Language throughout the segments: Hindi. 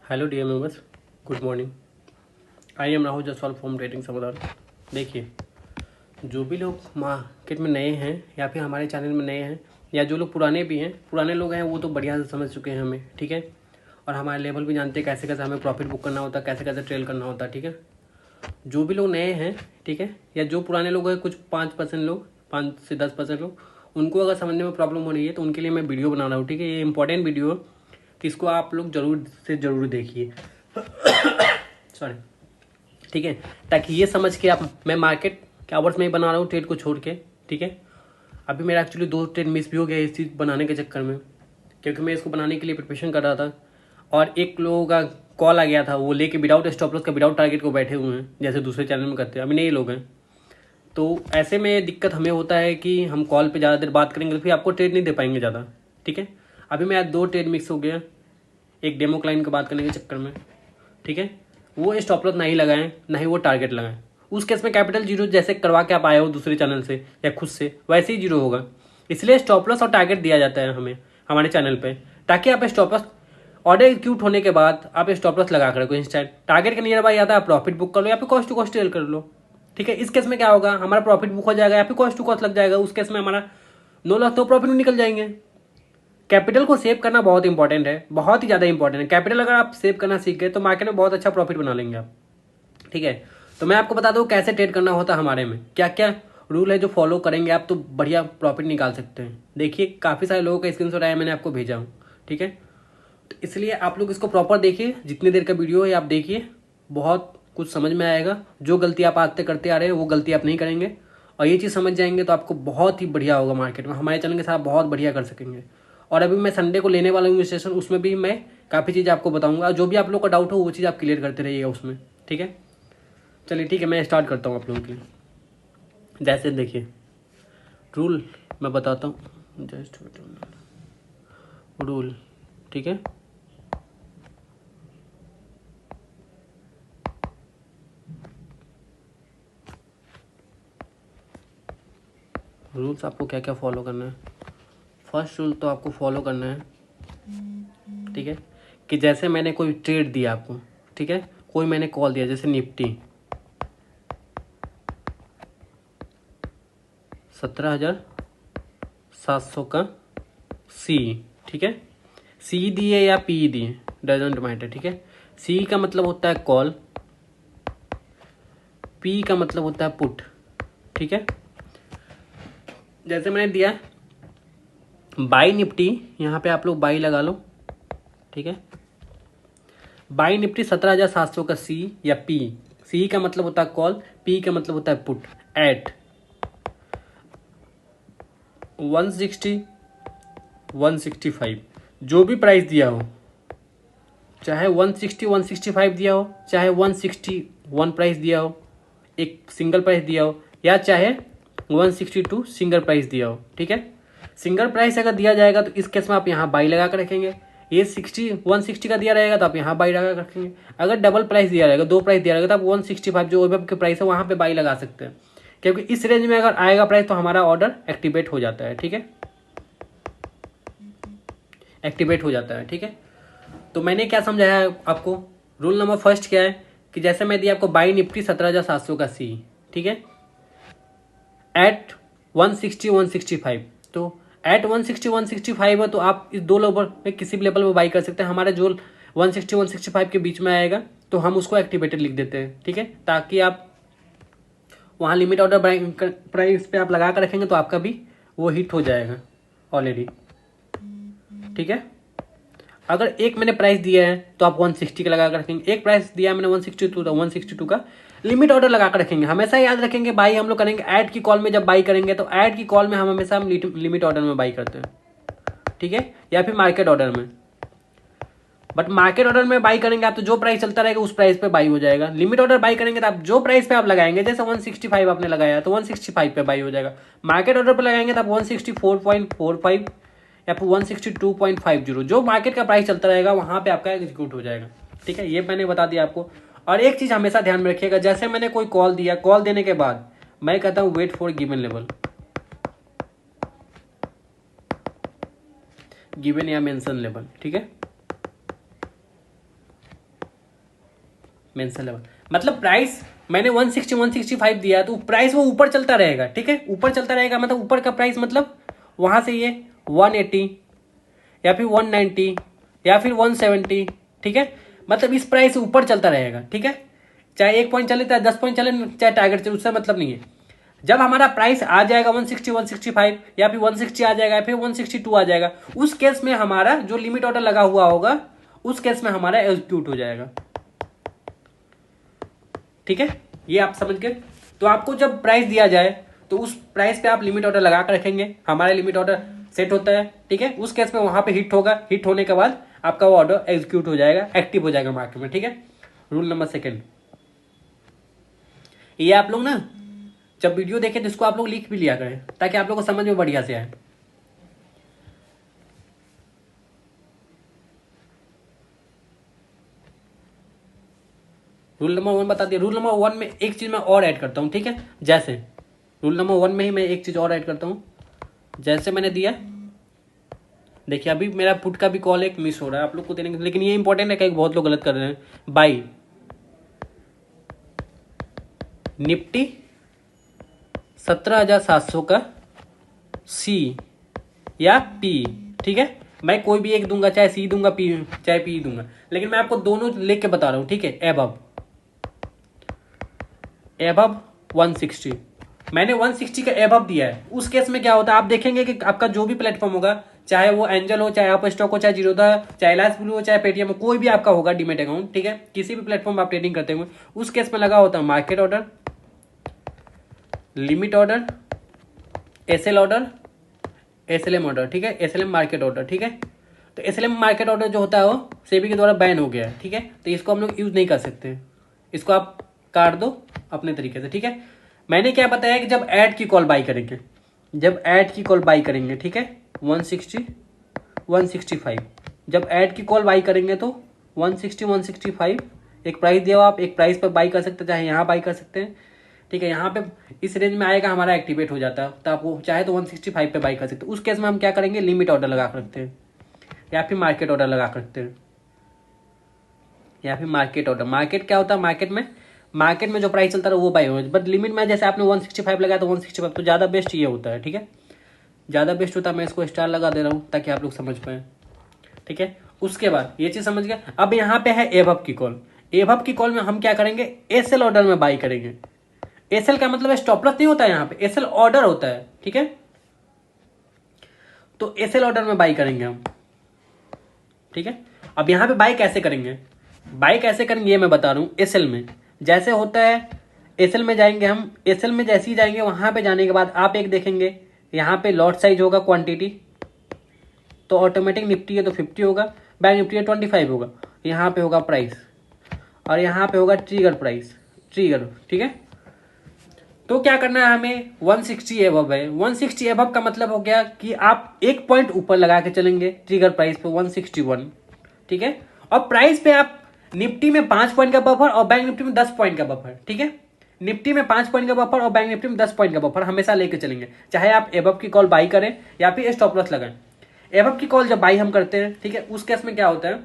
Hello dear members, good morning. I am Rahul Jaswal from trading Samadhan. देखिए, जो भी लोग मार्केट में नए हैं या फिर हमारे चैनल में नए हैं या जो लोग पुराने भी हैं, पुराने लोग हैं वो तो बढ़िया से समझ चुके हैं हमें, ठीक है। और हमारे लेवल भी जानते हैं कैसे कैसे हमें प्रॉफिट बुक करना होता है, कैसे कैसे ट्रेल करना होता है, ठीक है। जो भी लोग नए हैं, ठीक है, या जो पुराने लोग हैं, कुछ 5% लोग, 5 से 10% लोग, उनको अगर समझने में प्रॉब्लम हो रही है तो उनके लिए मैं वीडियो बना रहा हूँ, ठीक है। ये इंपॉर्टेंट वीडियो है कि इसको आप लोग जरूर से ज़रूर देखिए। सॉरी, ठीक है, ताकि ये समझ के आप, मैं मार्केट के आवर्स में ही बना रहा हूँ ट्रेड को छोड़ के, ठीक है। अभी मेरा एक्चुअली 2 ट्रेड मिस भी हो गया इस चीज़ बनाने के चक्कर में, क्योंकि मैं इसको बनाने के लिए प्रिपरेशन कर रहा था और एक लोगों का कॉल आ गया था, वो लेके विदाउट स्टॉप लॉस का विदाउट टारगेट को बैठे हुए हैं, जैसे दूसरे चैनल में करते हैं। अभी नए लोग हैं तो ऐसे में दिक्कत हमें होता है कि हम कॉल पे ज़्यादा देर बात करेंगे तो फिर आपको ट्रेड नहीं दे पाएंगे ज़्यादा, ठीक है। अभी मैं आज 2 ट्रेड मिक्स हो गया एक डेमो क्लाइंट की बात करने के चक्कर में, ठीक है। वो स्टॉप लॉस नहीं लगाएं, ना ही वो टारगेट लगाएं। उस केस में कैपिटल जीरो जैसे करवा के आप आए हो दूसरे चैनल से या खुद से, वैसे ही जीरो होगा। इसलिए स्टॉप लॉस और टारगेट दिया जाता है हमें हमारे चैनल पे, ताकि आप स्टॉप लॉस ऑर्डर एग्जीक्यूट होने के बाद आप स्टॉप लॉस लगा कर रखो इंस्टेंट। टारगेट के नियर बाई आता है, आप प्रॉफिट बुक कर लो या फिर कॉस्ट टू कॉस्ट ट्रेल कर लो, ठीक है। इस केस में क्या होगा, हमारा प्रॉफिट बुक हो जाएगा या फिर कॉस्ट टू कॉस्ट लग जाएगा। उस केस में हमारा नो लॉस तो प्रॉफिट में निकल जाएंगे। कैपिटल को सेव करना बहुत इंपॉर्टेंट है, बहुत ही ज़्यादा इंपॉर्टेंट है। कैपिटल अगर आप सेव करना सीख गए तो मार्केट में बहुत अच्छा प्रॉफिट बना लेंगे आप, ठीक है। तो मैं आपको बता दूं कैसे ट्रेड करना होता है हमारे में, क्या क्या रूल है जो फॉलो करेंगे आप तो बढ़िया प्रॉफिट निकाल सकते हैं। देखिए, काफ़ी सारे लोगों का स्क्रीनशॉट आया, मैंने आपको भेजा हूँ, ठीक है। तो इसलिए आप लोग इसको प्रॉपर देखिए, जितनी देर का वीडियो है आप देखिए, बहुत कुछ समझ में आएगा। जो गलती आप आज तक करते आ रहे हैं वो गलती आप नहीं करेंगे, और ये चीज़ समझ जाएंगे तो आपको बहुत ही बढ़िया होगा मार्केट में। हमारे चैनल के साथ बहुत बढ़िया कर सकेंगे। और अभी मैं संडे को लेने वाला हूँ सेशन, उसमें भी मैं काफ़ी चीज़ आपको बताऊंगा। जो भी आप लोग का डाउट हो वो चीज़ आप क्लियर करते रहिएगा उसमें, ठीक है। चलिए ठीक है, मैं स्टार्ट करता हूँ आप लोगों के लिए। जैसे देखिए, रूल मैं बताता हूँ, जस्ट रूल, ठीक है। रूल्स आपको क्या क्या फॉलो करना है। फर्स्ट रूल तो आपको फॉलो करना है, ठीक है, कि जैसे मैंने कोई ट्रेड दिया आपको, ठीक है, कोई मैंने कॉल दिया, जैसे निफ्टी 17,700 का सी, ठीक है। सी दिए या पी दिए डजेंट मैटर, ठीक है। सी का मतलब होता है कॉल, पी का मतलब होता है पुट, ठीक है। जैसे मैंने दिया बाई निफ्टी, यहाँ पे आप लोग बाई लगा लो, ठीक है। बाई निफ्टी 17,700 का सी या पी। सी का मतलब होता है कॉल, पी का मतलब होता है पुट, एट 160 165 जो भी प्राइस दिया हो, चाहे 160 165 दिया हो, चाहे 161 प्राइस दिया हो, एक सिंगल प्राइस दिया हो, या चाहे 162 सिंगल प्राइस दिया हो, ठीक है। सिंगल प्राइस अगर दिया जाएगा तो इस केस में आप यहाँ बाई लगा कर रखेंगे। ये 160 का दिया रहेगा तो आप यहाँ बाई लगा कर रखेंगे। अगर डबल प्राइस दिया रहेगा, 2 प्राइस दिया रहेगा, तो आप 165 जो वेब के प्राइस है वहाँ पे बाई लगा सकते हैं, क्योंकि इस रेंज में अगर आएगा प्राइस तो हमारा ऑर्डर एक्टिवेट हो जाता है, ठीक है, एक्टिवेट हो जाता है, ठीक है। तो मैंने क्या समझाया आपको, रूल नंबर फर्स्ट क्या है कि जैसे मैं दिया आपको बाई निफ्टी 17,700 का सी, ठीक है, एट 160 165, तो एट 160 165 है तो आप इस दो लेवल में किसी भी लेवल में बाई कर सकते हैं। हमारा जो 160 165 के बीच में आएगा तो हम उसको एक्टिवेटेड लिख देते हैं, ठीक है, ताकि आप वहाँ लिमिट ऑर्डर प्राइस पे आप लगा कर रखेंगे तो आपका भी वो हिट हो जाएगा ऑलरेडी, ठीक है। अगर एक मैंने प्राइस दिया है तो आप 160 का लगा कर रखेंगे। एक प्राइस दिया है मैंने 162 का लिमिट ऑर्डर लगा कर रखेंगे। हमेशा याद रखेंगे बाई हम लोग करेंगे ऐड की कॉल में, जब बाई करेंगे तो ऐड की कॉल में हम हमेशा लिमिट ऑर्डर में बाई करते हैं, ठीक है, या फिर मार्केट ऑर्डर में। बट मार्केट ऑर्डर में बाई करेंगे आप तो जो प्राइस चलता रहेगा उस प्राइस पे बाई हो जाएगा। लिमिट ऑर्डर बाई करेंगे तो आप जो प्राइस पे आप लगाएंगे, जैसे 165 आपने लगाया तो 165 पे बाई हो जाएगा। मार्केट ऑर्डर पे लगाएंगे तो आप 164.45 या फिर 162.50 जो मार्केट का प्राइस चलता रहेगा वहां पे आपका एग्जीक्यूट हो जाएगा, ठीक है। ये मैंने बता दिया आपको। और एक चीज हमेशा ध्यान में रखिएगा, जैसे मैंने कोई कॉल दिया, कॉल देने के बाद मैं कहता हूं wait for given level, given या मेंशन लेवल, ठीक है। मेंशन लेवल मतलब प्राइस मैंने 160 165 दिया तो प्राइस वो ऊपर चलता रहेगा, ठीक है, ऊपर चलता रहेगा मतलब ऊपर का प्राइस मतलब वहां से ये 180 या फिर 190 या फिर 170, ठीक है, मतलब इस प्राइस से ऊपर चलता रहेगा, ठीक है, चाहे 1 पॉइंट चले चाहे 10 पॉइंट चले चाहे टारगेट चले, उससे मतलब नहीं है। जब हमारा प्राइस आ जाएगा 160 165 या फिर 160 आ जाएगा या फिर 162 आ जाएगा, उस केस में हमारा जो लिमिट ऑर्डर लगा हुआ होगा उस केस में हमारा एग्जीक्यूट हो जाएगा, ठीक है, ये आप समझ गए। तो आपको जब प्राइस दिया जाए तो उस प्राइस पे आप लिमिट ऑर्डर लगा कर रखेंगे, हमारा लिमिट ऑर्डर सेट होता है, ठीक है, उस केस में वहां पे हिट होगा, हिट होने के बाद आपका वो ऑर्डर एग्जीक्यूट हो जाएगा, एक्टिव हो जाएगा मार्केट में, ठीक है। रूल नंबर 2, ये आप लोग ना जब वीडियो देखें तो इसको आप लोग लिख भी लिया करें ताकि आप लोग को समझ में बढ़िया से आए। रूल नंबर 1 बता दिया। रूल नंबर 1 में एक चीज मैं और ऐड करता हूं, ठीक है, जैसे रूल नंबर 1 में ही मैं एक चीज और ऐड करता हूं, जैसे मैंने दिया, देखिए अभी मेरा पुट का भी कॉल एक मिस हो रहा है आप लोग को देने के, लेकिन ये इंपॉर्टेंट है, कहीं बहुत लोग गलत कर रहे हैं। बाई निफ्टी 17,700 का सी या पी, ठीक है, मैं कोई भी एक दूंगा, चाहे सी दूंगा पी चाहे पी दूंगा, लेकिन मैं आपको दोनों लिख के बता रहा हूं, ठीक है। एबव 160 मैंने 160 का एबव दिया है, उस केस में क्या होता है आप देखेंगे कि आपका जो भी प्लेटफॉर्म होगा, चाहे वो एंजल हो, चाहे आप स्टॉक हो, चाहे जीरोधा, चाहे एलास ब्लू हो, चाहे पेटीएम हो, कोई भी आपका होगा डीमेट अकाउंट, ठीक है, किसी भी प्लेटफॉर्म आप ट्रेडिंग करते हुए, उस केस में लगा होता है market order, limit order, SL order, SLM order, ठीक है, एसएलएम मार्केट ऑर्डर, ठीक है। तो एसएलएम मार्केट ऑर्डर जो होता है वो सेबी के द्वारा बैन हो गया है, ठीक है, तो इसको हम लोग यूज नहीं कर सकते, इसको आप काट दो अपने तरीके से, ठीक है। मैंने क्या बताया कि जब ऐड की कॉल बाई करेंगे, जब ऐड की कॉल बाई करेंगे, ठीक है, 160 165, जब ऐड की कॉल बाई करेंगे तो 160 165 एक प्राइस दिया हुआ, आप एक प्राइस पर बाई कर सकते हैं, चाहे यहाँ बाई कर सकते हैं, ठीक है, यहाँ पे इस रेंज में आएगा हमारा एक्टिवेट हो जाता है, तो आपको चाहे तो 165 पे बाई कर सकते हैं। उस केस में हम क्या करेंगे, लिमिट ऑर्डर लगा कर रखते हैं या फिर मार्केट ऑर्डर लगा कर रखते हैं, या फिर मार्केट ऑर्डर। मार्केट क्या होता है, मार्केट में जो प्राइस चलता है वो बाई हो, बट लिमिट में जैसे आपने 165 लगाया तो 165, तो ज़्यादा बेस्ट ये होता है, ठीक है, ज़्यादा बेस्ट होता है। मैं इसको स्टार लगा दे रहा हूँ ताकि आप लोग समझ पाए, ठीक है। उसके बाद ये चीज़ समझ गए। अब यहाँ पे है एबव की कॉल, एबव की कॉल में हम क्या करेंगे, एसएल ऑर्डर में बाई करेंगे। एसएल का मतलब स्टॉप लॉस नहीं होता है, यहाँ पे एसएल ऑर्डर होता है, ठीक है, तो एसएल ऑर्डर में बाई करेंगे हम, ठीक है। अब यहाँ पे बाई कैसे करेंगे, बाई कैसे करेंगे ये मैं बता रहा हूँ। एसएल में जैसे होता है, एसएल में जाएंगे हम, एसएल में जैसे ही जाएंगे वहां पे जाने के बाद आप एक देखेंगे यहाँ पे लॉट साइज होगा क्वांटिटी, तो ऑटोमेटिक निफ्टी है तो 50 होगा, बैंक निफ्टी है 25 होगा, यहाँ पे होगा प्राइस और यहाँ पे होगा ट्रिगर प्राइस, ट्रिगर, ठीक है। तो क्या करना है हमें, 160 एबव है, 160 एबव का मतलब हो गया कि आप एक पॉइंट ऊपर लगा के चलेंगे ट्रिगर प्राइस पे 161, ठीक है, और प्राइस पे आप निफ्टी में 5 पॉइंट का बफर और बैंक निफ्टी में 10 पॉइंट का बफर, ठीक है, निफ्टी में 5 पॉइंट का बफर और बैंक निफ्टी में 10 पॉइंट का बफर हमेशा लेके चलेंगे, चाहे आप एबव की कॉल बाई करें या फिर स्टॉप लॉस लगाएं। एबव की कॉल जब बाई हम करते हैं, ठीक है, उस केस में क्या होता है,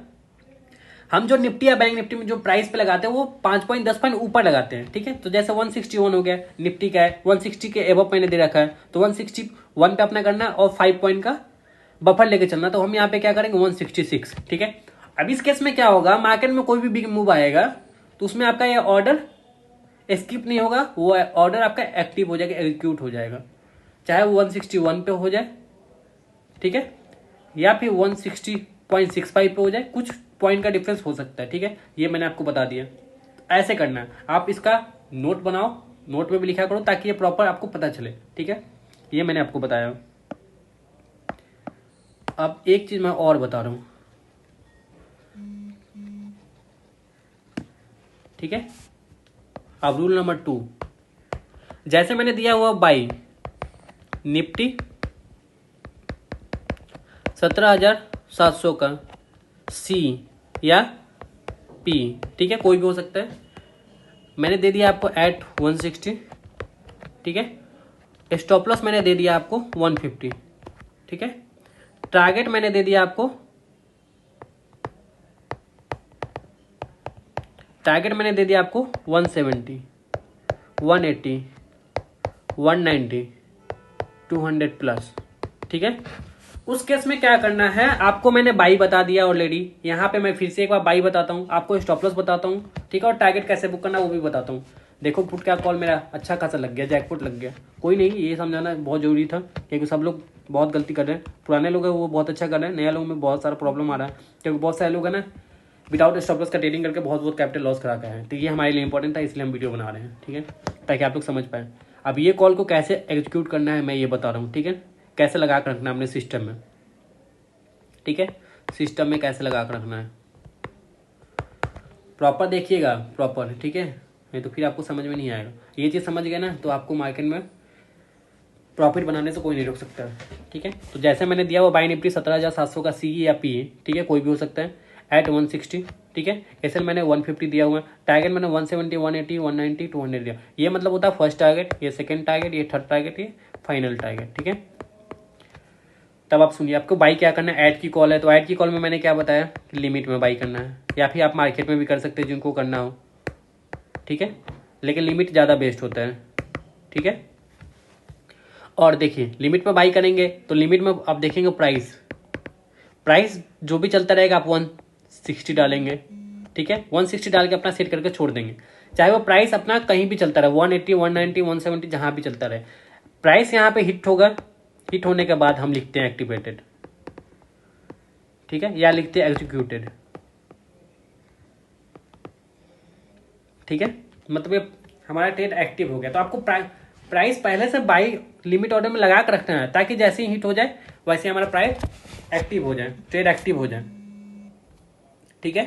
हम जो निफ्टी या बैंक निफ्टी में जो प्राइस पे लगाते हैं वो 5 पॉइंट 10 पॉइंट ऊपर लगाते हैं, ठीक है। तो जैसे 161 हो गया, निफ्टी का है 160 के एबव मैंने दे रखा है, तो 161 पे अपना करना और 5 पॉइंट का बफर लेके चलना, तो हम यहाँ पे क्या करेंगे 166, ठीक है। अब इस केस में क्या होगा, मार्केट में कोई भी बिग मूव आएगा तो उसमें आपका ये ऑर्डर स्किप नहीं होगा, वो ऑर्डर आपका एक्टिव हो जाएगा, एग्जीक्यूट हो जाएगा, चाहे वो 161 पे हो जाए, ठीक है, या फिर 160.65 पे हो जाए, कुछ पॉइंट का डिफरेंस हो सकता है, ठीक है, ये मैंने आपको बता दिया। ऐसे करना है, आप इसका नोट बनाओ, नोट में भी लिखा करो ताकि ये प्रॉपर आपको पता चले, ठीक है, ये मैंने आपको बताया। अब एक चीज मैं और बता रहा हूं, ठीक है। अब रूल नंबर 2, जैसे मैंने दिया हुआ बाई निफ्टी 17,700 का सी या पी, ठीक है, कोई भी हो सकता है, मैंने दे दिया आपको एट 160, ठीक है, स्टॉप लॉस मैंने दे दिया आपको 150, ठीक है, टारगेट मैंने दे दिया आपको टारगेट मैंने दे दिया आपको 170, 180, 190, 200 प्लस, ठीक है। उस केस में क्या करना है, आपको मैंने बाई बता दिया ऑलरेडी। यहाँ पे मैं फिर से एक बार बाई बताता हूँ, आपको स्टॉप लॉस बताता हूँ, ठीक है, और टारगेट कैसे बुक करना वो भी बताता हूँ। देखो पुट का कॉल मेरा अच्छा खासा लग गया, जैकपॉट लग गया। कोई नहीं, ये समझाना बहुत जरूरी था, क्योंकि सब लोग बहुत गलती कर रहे हैं। पुराने लोग हैं वो बहुत अच्छा कर रहे हैं, नया लोगों में बहुत सारा प्रॉब्लम आ रहा है, क्योंकि बहुत सारे लोग हैं ना विदाउट स्टॉप लॉस का ट्रेडिंग करके बहुत कैपिटल लॉस करा के हैं। तो ये हमारे लिए इंपॉर्टेंट था, इसलिए हम वीडियो बना रहे हैं, ठीक है, ताकि आप लोग समझ पाए। अब ये कॉल को कैसे एग्जीक्यूट करना है मैं ये बता रहा हूँ, ठीक है, कैसे लगा कर रखना है अपने सिस्टम में, ठीक है, सिस्टम में कैसे लगा कर रखना है, प्रॉपर देखिएगा, प्रॉपर, ठीक है, नहीं तो फिर आपको समझ में नहीं आएगा। ये चीज़ समझ गए ना, तो आपको मार्केट में प्रॉफिट बनाने से कोई नहीं रोक सकता है, ठीक है। तो जैसे मैंने दिया वो बाई निफ्टी 17,700 का सी या पी, ठीक है, कोई भी हो सकता है, एट 160, ठीक है। एसएल मैंने 150 दिया हुआ है, टारगेट मैंने 170, 180, 190, 200 दिया। ये मतलब होता है फर्स्ट टारगेट, ये सेकंड टारगेट, ये थर्ड टारगेट, ये फाइनल टारगेट, ठीक है। तब आप सुनिए, आपको बाई क्या करना है, ऐड की कॉल है, तो ऐड की कॉल में मैंने क्या बताया कि लिमिट में बाई करना है, या फिर आप मार्केट में भी कर सकते हैं जिनको करना हो, ठीक है, लेकिन लिमिट ज़्यादा बेस्ट होता है, ठीक है। और देखिए लिमिट में बाई करेंगे तो लिमिट में आप देखेंगे प्राइस जो भी चलता रहेगा आप 160 डालेंगे, ठीक है, 160 डाल के अपना सेट करके छोड़ देंगे, चाहे वो प्राइस अपना कहीं भी चलता रहे, 180, 190, 170 जहां भी चलता रहे। प्राइस यहाँ पे हिट होगा, हिट होने के बाद हम लिखते हैं एक्टिवेटेड, ठीक है, या लिखते हैं एग्जीक्यूटेड, ठीक है, मतलब ये हमारा ट्रेड एक्टिव हो गया। तो आपको प्राइस पहले से बाई लिमिट ऑर्डर में लगा कर रखना है, ताकि जैसे ही हिट हो जाए वैसे हमारा प्राइस एक्टिव हो जाए, ट्रेड एक्टिव हो जाए, ठीक है।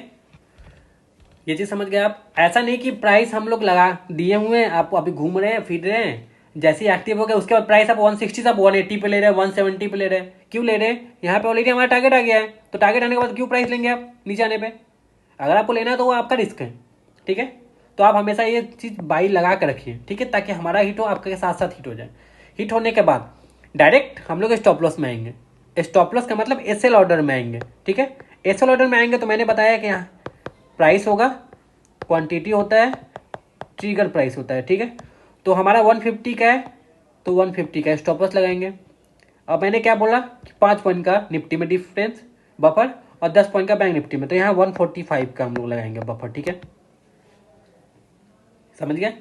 ये चीज समझ गए आप। ऐसा नहीं कि प्राइस हम लोग लगा दिए हुए हैं, आप अभी घूम रहे हैं, फिर रहे हैं, जैसे ही एक्टिव हो गया उसके बाद प्राइस आप 160 से आप 180 पे ले रहे हैं, 170 पे ले रहे हैं। क्यों ले रहे हैं, यहाँ पे ऑलरेडी हमारा टारगेट आ गया है, तो टारगेट आने के बाद क्यों प्राइस लेंगे आप नीचे आने पे। अगर आपको लेना है तो वो आपका रिस्क है, ठीक है। तो आप हमेशा ये चीज बाई लगा कर रखिए, ठीक है, ताकि हमारा हिट हो, आपके साथ साथ हिट हो जाए। हिट होने के बाद डायरेक्ट हम लोग स्टॉप लॉस में आएंगे। स्टॉप लॉस का मतलब एसएल ऑर्डर में आएंगे, ठीक है। एसएल ऑर्डर में आएंगे तो मैंने बताया कि यहाँ प्राइस होगा, क्वांटिटी होता है, ट्रिगर प्राइस होता है, ठीक है। तो हमारा 150 का है तो 150 का स्टॉप लॉस लगाएंगे। अब मैंने क्या बोला कि 5 पॉइंट का निफ्टी में डिफरेंस बफर और 10 पॉइंट का बैंक निफ्टी में, तो यहाँ 145 का हम लोग लगाएंगे बफर, ठीक है, समझ गए।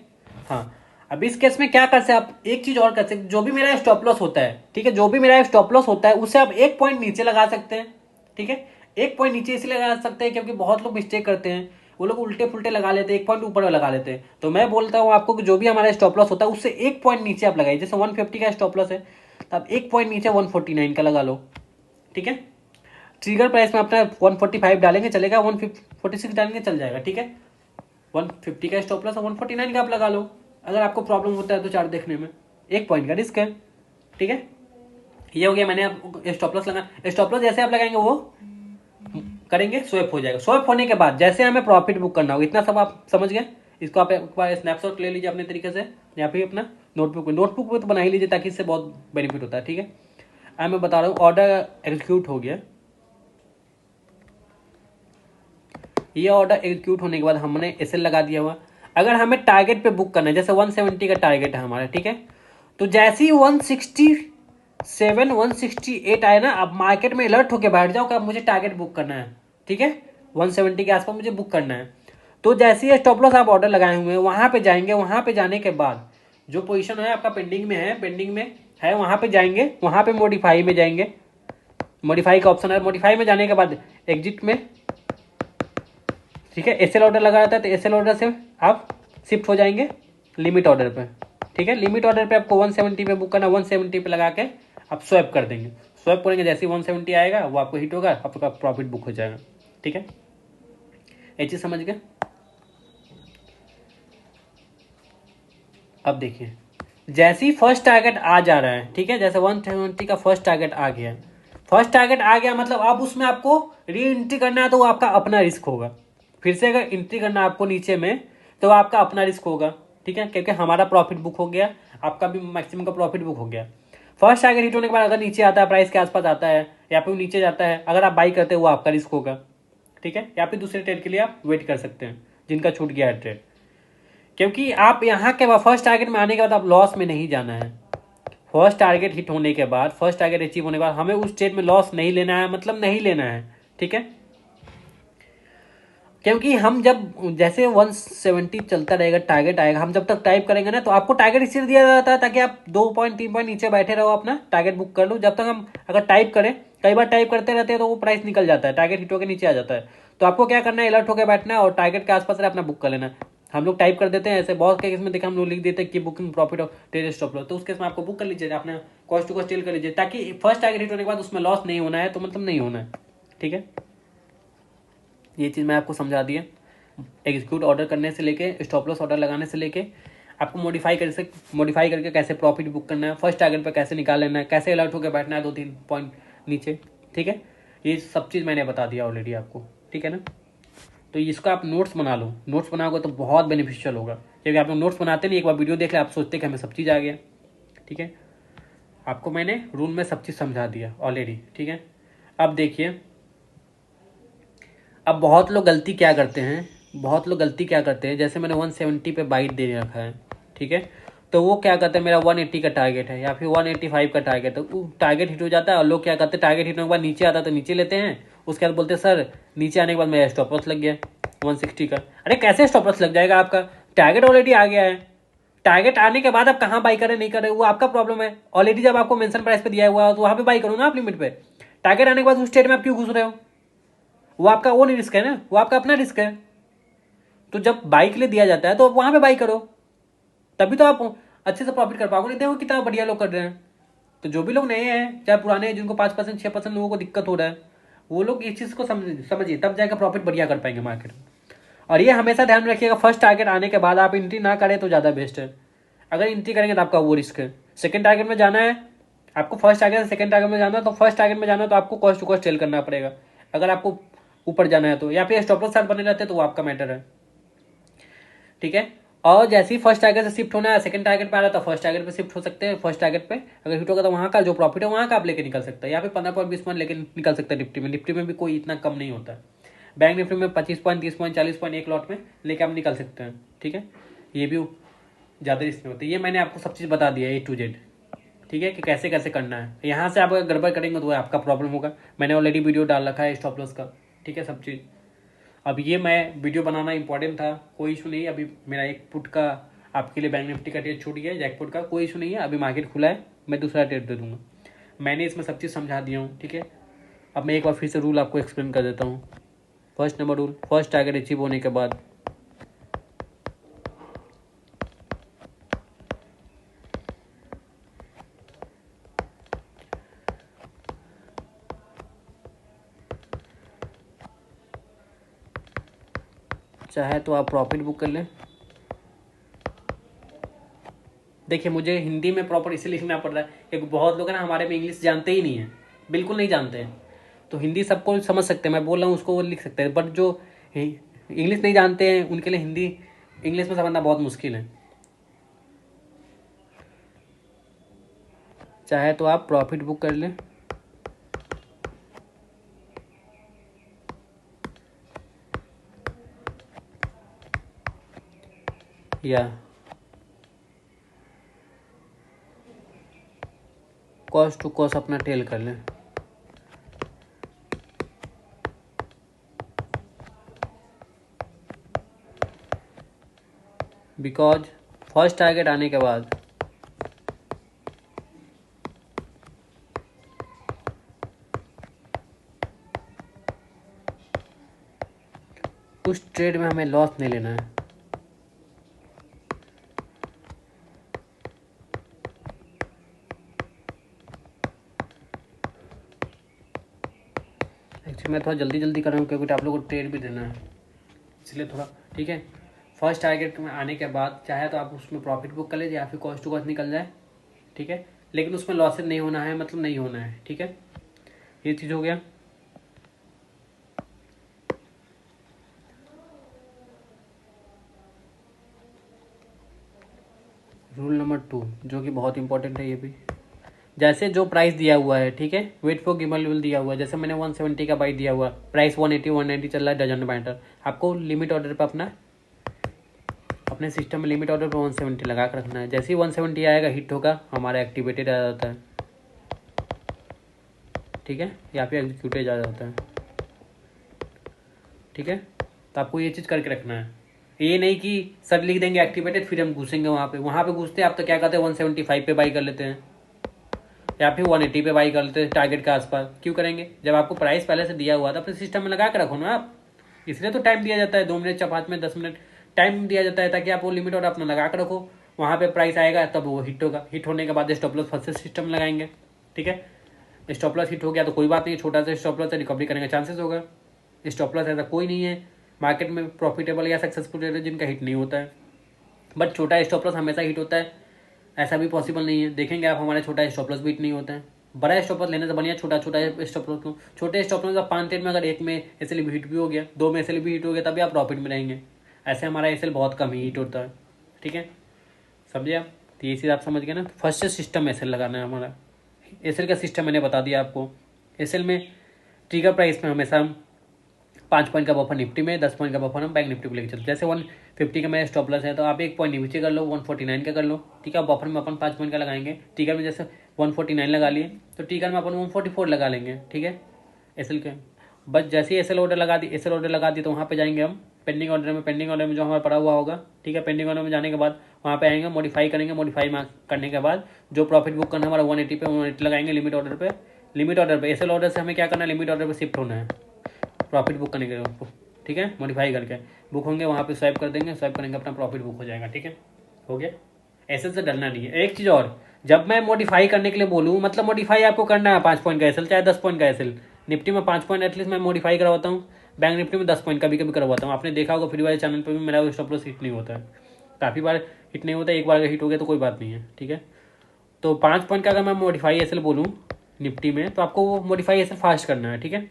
हाँ, अब इस केस में क्या कर सकते आप, एक चीज और कर सकते, जो भी मेरा स्टॉप लॉस होता है, ठीक है, जो भी मेरा स्टॉप लॉस होता है उससे आप एक पॉइंट नीचे लगा सकते हैं, ठीक है। एक पॉइंट नीचे इसलिए लगा सकते हैं क्योंकि बहुत लोग मिस्टेक करते हैं, वो लोग उल्टे फुल्टे लगा लेते हैं, एक पॉइंट ऊपर लगा लेते हैं। तो मैं बोलता हूँ आपको कि जो भी हमारा स्टॉप लॉस होता है उससे एक पॉइंट नीचे आप लगाइए। जैसे 150 का स्टॉप लॉस है तो आप एक पॉइंट नीचे 149 का लगा लो, ठीक है। ट्रिगर प्राइस में अपना 145 डालेंगे चलेगा, 146 डालेंगे चल जाएगा, ठीक है। 150 का स्टॉप लॉस और 149 का आप लगा लो। अगर आपको प्रॉब्लम होता है तो चार्ट देखने में, एक पॉइंट का रिस्क है, ठीक है। ये हो गया, मैंने आपको स्टॉप लॉस लगा। स्टॉप लॉस जैसे आप लगाएंगे वो करेंगे स्वैप हो जाएगा। स्वैप होने के बाद जैसे हमें प्रॉफिट बुक करना होगा, इतना सब आप समझ गए। इसको आप एक बार स्नैपशॉट ले लीजिए अपने तरीके से, या फिर अपना नोटबुक में तो बना ही लीजिए, ताकि इससे बहुत बेनिफिट होता है, ठीक है। अब मैं बता रहा हूँ, ऑर्डर एग्जीक्यूट हो गया। ये ऑर्डर एग्जीक्यूट होने के बाद हमने एसएल लगा दिया हुआ। अगर हमें टारगेट पे बुक करना है, जैसे 170 का टारगेट है हमारा, ठीक है, तो जैसे ही 167, 168 आए ना, आप मार्केट में अलर्ट होकर बैठ जाओ कि अब मुझे टारगेट बुक करना है, ठीक है, 170 के आसपास मुझे बुक करना है। तो जैसे ही स्टॉप लॉस आप ऑर्डर लगाए हुए हैं वहां पे जाएंगे, वहां पे जाने के बाद जो पोजीशन है आपका पेंडिंग में है वहां पे जाएंगे, वहां पे मॉडिफाई में जाएंगे, मॉडिफाई का ऑप्शन है, मॉडिफाई में जाने के बाद एग्जिट में, ठीक है, एसएल ऑर्डर लगा रहता है तो एसएल ऑर्डर से आप शिफ्ट हो जाएंगे लिमिट ऑर्डर पे, ठीक है। लिमिट ऑर्डर पे आपको 170 पे बुक करना, 170 पे लगा के आप स्वैप कर देंगे। स्वैप करेंगे, जैसे ही 170 आएगा वो आपको हिट होगा, आपका प्रॉफिट बुक हो जाएगा, ठीक है। ये चीज समझ गए। अब देखिए, जैसे ही फर्स्ट टारगेट आ जा रहा है, ठीक है, जैसे 170 का फर्स्ट टारगेट आ गया, फर्स्ट टारगेट आ गया मतलब अब उसमें आपको री एंट्री करना है तो वो आपका अपना रिस्क होगा। फिर से अगर एंट्री करना है आपको नीचे में तो आपका अपना रिस्क होगा, ठीक है, क्योंकि हमारा प्रॉफिट बुक हो गया, आपका भी मैक्सिमम का प्रॉफिट बुक हो गया। फर्स्ट टारगेट हिट होने के बाद अगर नीचे आता है, प्राइस के आसपास आता है या फिर नीचे जाता है, अगर आप बाई करते हैं वो आपका रिस्क होगा, ठीक है, या फिर दूसरे ट्रेड के लिए आप वेट कर सकते हैं। जिनका छूट गया है ट्रेड, क्योंकि आप यहाँ के बाद फर्स्ट टारगेट में आने के बाद आप लॉस में नहीं जाना है। फर्स्ट टारगेट हिट होने के बाद, फर्स्ट टारगेट अचीव होने के बाद हमें उस ट्रेड में लॉस नहीं लेना है, मतलब नहीं लेना है, ठीक है। क्योंकि हम जब जैसे 170 चलता रहेगा, टारगेट आएगा, हम जब तक टाइप करेंगे ना, तो आपको टारगेट इसलिए दिया जाता है ताकि आप 2 पॉइंट 3 पॉइंट नीचे बैठे रहो, अपना टारगेट बुक कर लो। जब तक हम अगर टाइप करें, कई बार टाइप करते रहते हैं तो वो प्राइस निकल जाता है, टारगेट हिट होकर नीचे आ जाता है। तो आपको क्या करना है, अलर्ट होकर बैठना है और टारगेट के आसपास अपना बुक कर लेना है। हम लोग टाइप कर देते हैं ऐसे, बहुत के केस में देखा हम लोग लिख देते हैं कि बुकिंग प्रॉफिट और ट्रेड स्टॉप लॉस, तो उस केस में आपको बुक कर लीजिए, अपना कॉस्ट टू कॉस्ट टेल कर लीजिए, ताकि फर्स्ट टारगेट हिट होने के बाद उसमें लॉस नहीं होना है, तो मतलब नहीं होना है, ठीक है। ये चीज़ मैं आपको समझा दिया। एग्जीक्यूट ऑर्डर करने से लेके, स्टॉप लॉस ऑर्डर लगाने से लेके, आपको मॉडिफाई करके कैसे प्रॉफिट बुक करना है, फर्स्ट टारगेट पर कैसे निकाल लेना है, कैसे अलर्ट होकर बैठना है 2-3 पॉइंट नीचे, ठीक है। ये सब चीज़ मैंने बता दिया ऑलरेडी आपको, ठीक है ना। तो इसका आप नोट्स बना लो, नोट्स बनाओगे तो बहुत बेनिफिशियल होगा, क्योंकि आप लोग नोट्स बनाते नहीं, एक बार वीडियो देख ले आप सोचते कि हमें सब चीज़ आ गया, ठीक है। आपको मैंने रूल में सब चीज़ समझा दिया ऑलरेडी, ठीक है। अब देखिए, अब बहुत लोग गलती क्या करते हैं, जैसे मैंने 170 पे बाइट दे रखा है, ठीक है। तो वो क्या करते हैं, मेरा 180 का टारगेट है या फिर 185 का टारगेट है, वो टारगेट हिट हो जाता है और लोग क्या करते हैं, टारगेट हिट होने के बाद नीचे आता है तो नीचे लेते हैं, उसके बाद बोलते हैं सर नीचे आने के बाद मेरा स्टॉप लॉस लग गया 160 का। अरे कैसे स्टॉप लॉस लग जाएगा, आपका टारगेट ऑलरेडी आ गया है। टारगेट आने के बाद आप कहाँ बाई करें नहीं करें वो आपका प्रॉब्लम है। ऑलरेडी जब आपको मेंशन प्राइस पे दिया हुआ है तो वहाँ पे बाई करो ना आप लिमिट पे। टारगेट आने के बाद उस स्टेट में आप क्यों घुस रहे हो, वो आपका ओन रिस्क है ना, वो आपका अपना रिस्क है। तो जब बाई के लिए दिया जाता है तो आप वहां पे बाई करो, तभी तो आप अच्छे से प्रॉफिट कर पाओगे। नहीं देखो कितना बढ़िया लोग कर रहे हैं। तो जो भी लोग नए हैं चाहे पुराने हैं, जिनको 5% 6% लोगों को दिक्कत हो रहा है, वो लोग इस चीज़ को समझिए, तब जाकर प्रॉफिट बढ़िया कर पाएंगे मार्केट में। और ये हमेशा ध्यान रखिएगा, फर्स्ट टारगेट आने के बाद आप एंट्री ना करें तो ज़्यादा बेस्ट है। अगर एंट्री करेंगे तो आपका वो रिस्क है। सेकंड टारगेट में जाना है आपको, फर्स्ट टारगेट से सेकंड टारगेट में जाना है, तो फर्स्ट टारगेट में जाना है तो आपको कॉस्ट टू कॉस्ट सेल करना पड़ेगा। अगर आपको ऊपर जाना है तो, या फिर स्टॉप लॉस साथ बने रहते हैं तो वो आपका मैटर है, ठीक है। और जैसे ही फर्स्ट टारगेट से शिफ्ट होना है, सेकंड टारगेट पे आ रहा है तो फर्स्ट टारगेट पे शिफ्ट हो सकते हैं। फर्स्ट टारगेट पे अगर हिट होगा तो वहाँ का जो प्रॉफिट है वहाँ का आप लेके निकल सकते हैं, या फिर 15-20 पॉइंट लेके निकल सकते हैं। निफ्टी में भी कोई इतना कम नहीं होता। बैंक निफ्टी में 25 पॉइंट 30 पॉइंट 40 पॉइंट एक लॉट में लेके आप निकल सकते हैं, ठीक है। ये भी ज़्यादा रिस्क नहीं होता। ये मैंने आपको सब चीज़ बता दिया A to Z, ठीक है, कि कैसे कैसे करना है। यहाँ से आप अगर गड़बड़ करेंगे तो आपका प्रॉब्लम होगा। मैंने ऑलरेडी वीडियो डाल रखा है स्टॉप लॉस का, ठीक है, सब चीज़। अब ये मैं वीडियो बनाना इंपॉर्टेंट था, कोई इशू नहीं। अभी मेरा एक पुट का आपके लिए बैंक निफ्टी का ट्रेड छूट गया है, जैकपुट का, कोई इशू नहीं है। अभी मार्केट खुला है, मैं दूसरा ट्रेड दे दूंगा। मैंने इसमें सब चीज़ समझा दिया हूँ, ठीक है। अब मैं एक बार फिर से रूल आपको एक्सप्लेन कर देता हूँ। First number rule, first target achieve होने के बाद चाहे तो आप प्रॉफिट बुक कर लें। देखिए मुझे हिंदी में प्रॉपर इसलिए लिखना पड़ रहा है क्योंकि बहुत लोग हैं ना हमारे में इंग्लिश जानते ही नहीं है, बिल्कुल नहीं जानते हैं। तो हिंदी सबको समझ सकते हैं, मैं बोल रहा हूँ उसको वो लिख सकते हैं, बट जो इंग्लिश नहीं जानते हैं उनके लिए हिंदी इंग्लिश में समझना बहुत मुश्किल है। चाहे तो आप प्रॉफिट बुक कर लें, या कॉस्ट टू कॉस्ट अपना टेल कर लें। बिकॉज फर्स्ट टारगेट आने के बाद उस ट्रेड में हमें लॉस नहीं लेना है। एक्चुअली मैं थोड़ा जल्दी कर रहा हूँ क्योंकि आप लोगों को ट्रेड भी देना है, इसलिए थोड़ा, ठीक है। फर्स्ट टारगेट में आने के बाद चाहे तो आप उसमें प्रॉफिट बुक कर लीजिए या फिर कॉस्ट टू कॉस्ट निकल जाए, ठीक है, लेकिन उसमें लॉसेज नहीं होना है, मतलब नहीं होना है, ठीक है। ये चीज़ हो गया। रूल नंबर 2 जो कि बहुत इंपॉर्टेंट है, ये भी जैसे जो प्राइस दिया हुआ है, ठीक है, वेट फॉर गिवन लेवल दिया हुआ है। जैसे मैंने 170 का बाई दिया हुआ, प्राइस 180 190 चल रहा है, डजन बाइंडर, आपको लिमिट ऑर्डर पे अपना अपने सिस्टम में लिमिट ऑर्डर पर 170 लगा कर रखना है। जैसे ही 170 आएगा हिट होगा, हमारा एक्टिवेटेड आ जाता है, ठीक है, या फिर एग्जीक्यूटेड आ जाता है, ठीक है। तो आपको ये चीज़ करके रखना है। ये नहीं कि सर लिख देंगे एक्टिवेटेड फिर हम घुसेंगे वहाँ पे घुसते हैं आप तो क्या करते हैं 175 पे बाई कर लेते हैं या फिर 180 पे बाई कर लेते हैं टारगेट के आसपास। क्यों करेंगे? जब आपको प्राइस पहले से दिया हुआ था अपने सिस्टम में लगा के रखो ना आप। इसलिए तो टाइम दिया जाता है 2 मिनट, 5 मिनट, 10 मिनट टाइम दिया जाता है ताकि आप वो लिमिट ऑर्डर अपना लगा कर रखो। वहाँ पे प्राइस आएगा तब वो हिट होगा, हिट होने के बाद स्टॉप लॉस फर्स्ट से सिस्टम लगाएंगे, ठीक है। स्टॉप लॉस हिट हो गया तो कोई बात नहीं, छोटा सा स्टॉप लॉस से रिकवरी करने का चांसेस होगा। स्टॉप लॉस ऐसा कोई नहीं है मार्केट में प्रॉफिटेबल या सक्सेसफुल ट्रेडर जिनका हिट नहीं होता है, बट छोटा स्टॉप लॉस हमेशा हिट होता है, ऐसा भी पॉसिबल नहीं है। देखेंगे आप हमारे छोटा स्टॉप लॉस भी हिट नहीं होता है। बड़ा स्टॉप लॉस लेने से बढ़िया छोटा स्टॉप लॉस लो। छोटे स्टॉप लॉस 5 ट्रेड में अगर एक में एसएल भी हिट भी हो गया, 2 में एसएल भी हिट हो गया, तभी आप प्रॉफिट में रहेंगे। ऐसे हमारा एसएल बहुत कम ही हिट होता है, ठीक है, समझे आप। तो ये चीज़ आप समझ गए ना। फर्स्ट सिस्टम एसएल लगाना है हमारा। एसएल का सिस्टम मैंने बता दिया आपको। एसएल में ट्रिगर प्राइस में हमेशा हम 5 पॉइंट का बफर निफ्टी में, 10 पॉइंट का बफर हम बैंक निफ्टी को लेकर चलते। जैसे 150 का मेरा स्टॉप लॉस है तो आप 1 पॉइंट नीचे कर लो, 149 का कर लो, ठीक है। बफर में अपन 5 पॉइंट का लगाएंगे। टिकर में जैसे 149 लगा लिए तो टिकर में अपन 144 लगा लेंगे, ठीक है, एसएल के। बस जैसे ही एसएल ऑर्डर लगा दी तो वहाँ पे जाएंगे हम पेंडिंग ऑर्डर में जो हमारा पड़ा हुआ होगा, ठीक है। पेंडिंग ऑर्डर में जाने के बाद वहाँ पे आएंगे, मॉडिफाई करेंगे। मॉडिफाई करने के बाद जो प्रॉफिट बुक करना हमारा 180 पे 180 लगाएंगे लिमिट ऑर्डर पे। एसएल ऑर्डर से हमें क्या करना है, लिमिट ऑर्डर पे शिफ्ट होना है प्रॉफिट बुक करने के लिए, ठीक है। मॉडिफाई करके बुक होंगे, वहाँ पे स्वाइप कर देंगे, स्वाइप करेंगे अपना प्रॉफिट बुक हो जाएगा, ठीक है, हो गया। एसएल से डरना नहीं है। एक चीज़ और, जब मैं मॉडिफाई करने के लिए बोलूँ मतलब मॉडिफाई आपको करना है 5 पॉइंट का एसएल चाहे 10 पॉइंट का एसएल। निफ्टी में 5 पॉइंट एटलीस्ट मैं मॉडिफाई करवाता हूँ, बैंक निफ्टी में 10 पॉइंट कभी कभी करवाता हूँ। आपने देखा होगा फ्री वाले चैनल पर भी मेरा स्टॉप लॉस हिट नहीं होता है, काफ़ी बार हिट नहीं होता है, एक बार हिट हो गया तो कोई बात नहीं है, ठीक है। तो 5 पॉइंट का अगर मैं मॉडिफाई एसएल बोलूँ निफ्टी में तो आपको वो मॉडिफाई एसएल फास्ट करना है, ठीक है।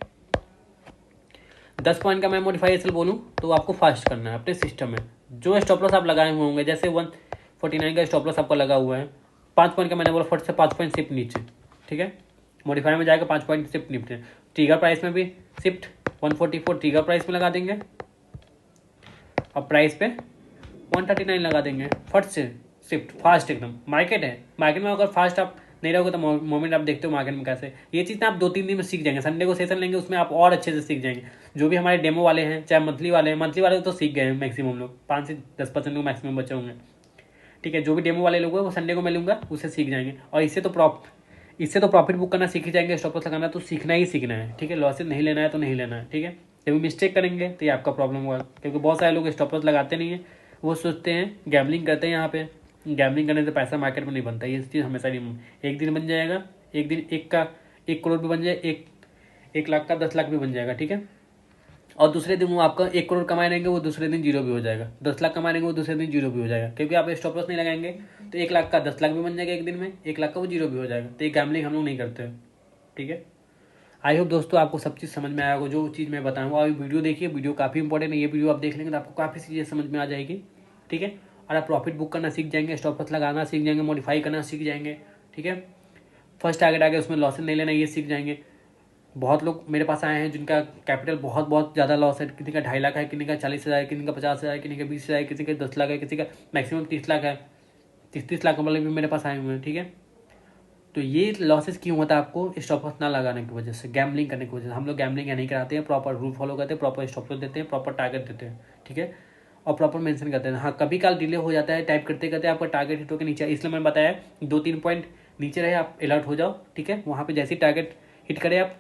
10 पॉइंट का मैं मॉडिफाई एसएल बोलूँ तो आपको फास्ट करना है अपने सिस्टम में। जो स्टॉप लॉस आप लगाए हुए होंगे, जैसे 149 का स्टॉप लॉस आपका लगा हुआ है, 5 पॉइंट का मैंने बोला फट से 5 पॉइंट शिफ्ट नीचे, ठीक है। मॉडिफाई में जाएगा 5 पॉइंट शिफ्ट नीचे। ट्रिगर प्राइस में भी शिफ्ट 144 ट्रिगर प्राइस में लगा देंगे और प्राइस पे 139 लगा देंगे, फट से शिफ्ट फास्ट एकदम। मार्केट है, मार्केट में अगर फास्ट आप नहीं रहोगे तो मोमेंट आप देखते हो मार्केट में कैसे। ये चीज़ ना आप 2-3 दिन में सीख जाएंगे। संडे को सेशन लेंगे, उसमें आप और अच्छे से सीख जाएंगे। जो भी हमारे डेमो वाले हैं चाहे मंथली वाले तो सीख गए हैं मैक्सिमम लोग, 5 से 10% लोग मैक्सिमम बचे होंगे, ठीक है। जो भी डेमो वाले लोग हैं वो संडे को मैं लूँगा, उससे सीख जाएंगे। और इससे तो प्रॉफिट बुक करना सीख ही जाएंगे। स्टॉप लॉस लगाना तो सीखना ही सीखना है, ठीक है। लॉसेस नहीं लेना है तो नहीं लेना है, ठीक है। जब मिस्टेक करेंगे तो ये आपका प्रॉब्लम होगा, क्योंकि बहुत सारे लोग स्टॉप लॉस लगाते नहीं है। वो सोचते हैं गैम्बलिंग करते हैं। यहाँ पे गैम्बलिंग करने से पैसा मार्केट में नहीं बनता, ये चीज़ हमेशा नहीं। एक दिन बन जाएगा, एक दिन 1 करोड़ भी बन जाए, 1 लाख का 10 लाख भी बन जाएगा, ठीक है। और दूसरे दिन वो आपका 1 करोड़ कमाए रहेंगे, वो दूसरे दिन जीरो भी हो जाएगा। 10 लाख कमाए रहेंगे, वो दूसरे दिन जीरो भी हो जाएगा, क्योंकि आप स्टॉप लॉस नहीं लगाएंगे। तो 1 लाख का 10 लाख भी बन जाएगा एक दिन में, 1 लाख का वो जीरो भी हो जाएगा। तो ये गैम्बलिंग हम लोग नहीं करते, ठीक है। आई होप दोस्तों आपको सब चीज़ समझ में आया होगा। जो चीज़ मैं बताऊँगा अभी वीडियो देखिए, वीडियो काफ़ी इंपॉर्टेंट है। ये वीडियो आप देख लेंगे तो आपको काफ़ी चीज़ें समझ में आ जाएगी, ठीक है। और आप प्रॉफिट बुक करना सीख जाएंगे, स्टॉप लॉस लगाना सीख जाएंगे, मॉडिफाई करना सीख जाएंगे, ठीक है। फर्स्ट टारगेट आगे उसमें लॉसेस नहीं लेना, ये सीख जाएंगे। बहुत लोग मेरे पास आए हैं जिनका कैपिटल बहुत ज़्यादा लॉस है। किसी का 2.5 लाख है, किसी का 40,000 है, किसी का 50,000 है, किसी का 20,000 है, किसी का 10 लाख है, किसी का मैक्सिमम 30 लाख है। 30 लाख वाले भी मेरे पास आए हुए हैं, ठीक है। तो ये लॉसेस क्यों होता है आपको? स्टॉप लॉस ना लगाने की वजह से, गैम्बलिंग करने की वजह से। हम लोग गैम्बलिंग नहीं कराते हैं, प्रॉपर रूल फॉलो करते हैं, प्रॉपर स्टॉप लॉस देते हैं, प्रॉपर टारगेट देते हैं, ठीक है। और प्रॉपर मेंशन करते हैं। हाँ कभी काल डिले हो जाता है, टाइप करते करते आपका टारगेट हिट होकर नीचे, इसलिए मैंने बताया 2-3 पॉइंट नीचे रहे आप अलर्ट हो जाओ, ठीक है। वहाँ पे जैसे ही टारगेट हिट करे आप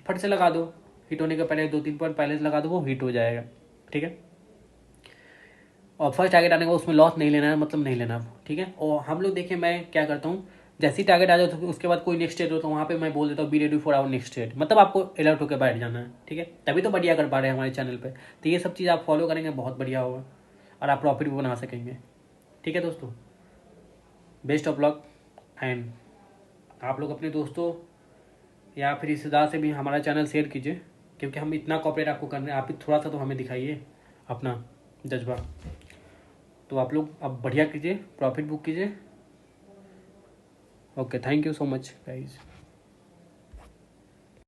फट से लगा दो। हिट होने के पहले 2-3 पॉइंट पहले से लगा दो, वो हिट हो जाएगा, ठीक है। और फर्स्ट टारगेट आने का उसमें लॉस नहीं लेना है, मतलब नहीं लेना, ठीक है। और हम लोग देखिए मैं क्या करता हूँ, जैसे ही टारगेट आ जाए तो उसके बाद कोई नेक्स्ट स्टेट हो तो वहाँ पे मैं बोल देता हूँ be ready for our next state, मतलब आपको अलर्ट होकर बैठ जाना है, ठीक है। तभी तो बढ़िया कर पा रहे हैं हमारे चैनल पे। तो ये सब चीज़ आप फॉलो करेंगे बहुत बढ़िया होगा और आप प्रॉफिट भी बना सकेंगे, ठीक है दोस्तों। Best of luck. एंड आप लोग अपने दोस्तों या फिर रिश्तेदार से भी हमारा चैनल शेयर कीजिए, क्योंकि हम इतना कॉपरेट आपको कर रहे हैं। आप भी थोड़ा सा तो हमें दिखाइए अपना जज्बा। तो आप लोग अब बढ़िया कीजिए, प्रॉफिट बुक कीजिए। Okay, thank you so much guys.